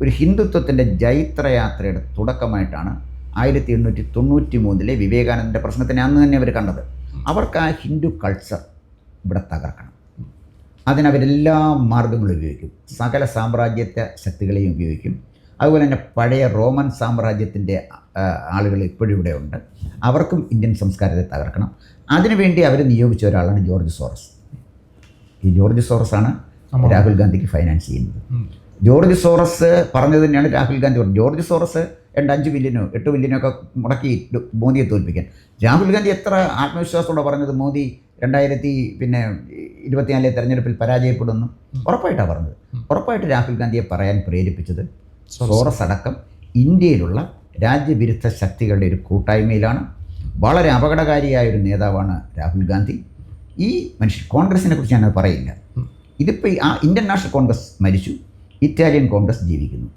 ഒരു ഹിന്ദുത്വത്തിൻ്റെ ജൈത്രയാത്രയുടെ തുടക്കമായിട്ടാണ് 1893 വിവേകാനന്ദൻ്റെ പ്രസംഗത്തിനെ അന്ന് തന്നെ അവർ കണ്ടത്. അവർക്ക് ആ ഹിന്ദു കൾച്ചർ ഇവിടെ തകർക്കണം. അതിനവരെല്ലാ മാർഗങ്ങളും ഉപയോഗിക്കും. സകല സാമ്രാജ്യത്വ ശക്തികളെയും ഉപയോഗിക്കും. അതുപോലെ തന്നെ പഴയ റോമൻ സാമ്രാജ്യത്തിൻ്റെ ആളുകൾ ഇപ്പോഴും ഇവിടെ ഉണ്ട്. അവർക്കും ഇന്ത്യൻ സംസ്കാരത്തെ തകർക്കണം. അതിനുവേണ്ടി അവർ നിയോഗിച്ച ഒരാളാണ് ജോർജ് സോറസ്. ഈ ജോർജ് സോറസാണ് രാഹുൽ ഗാന്ധിക്ക് ഫൈനാൻസ് ചെയ്യുന്നത്. ജോർജ് സോറസ് പറഞ്ഞത് തന്നെയാണ് രാഹുൽ ഗാന്ധി പറഞ്ഞത്. ജോർജ് സോറസ് 5 ബില്യനോ 8 ബില്യനോ ഒക്കെ മുടക്കി മോദിയെ തോൽപ്പിക്കാൻ. രാഹുൽ ഗാന്ധി എത്ര ആത്മവിശ്വാസത്തോടെ പറഞ്ഞത് മോദി 2024 തെരഞ്ഞെടുപ്പിൽ പരാജയപ്പെടുന്നു ഉറപ്പായിട്ടാണ് പറഞ്ഞത്. ഉറപ്പായിട്ട് രാഹുൽ ഗാന്ധിയെ പറയാൻ പ്രേരിപ്പിച്ചത് സോറസ് അടക്കം ഇന്ത്യയിലുള്ള രാജ്യവിരുദ്ധ ശക്തികളുടെ ഒരു കൂട്ടായ്മയിലാണ്. വളരെ അപകടകാരിയായൊരു നേതാവാണ് രാഹുൽ ഗാന്ധി. ഈ മനുഷ്യൻ കോൺഗ്രസിനെ കുറിച്ച് ഞാനത് പറയില്ല. ഇതിപ്പോൾ ആ ഇന്ത്യൻ നാഷണൽ കോൺഗ്രസ് മരിച്ചു, ഇറ്റാലിയൻ കോൺഗ്രസ് ജീവിക്കുന്നു.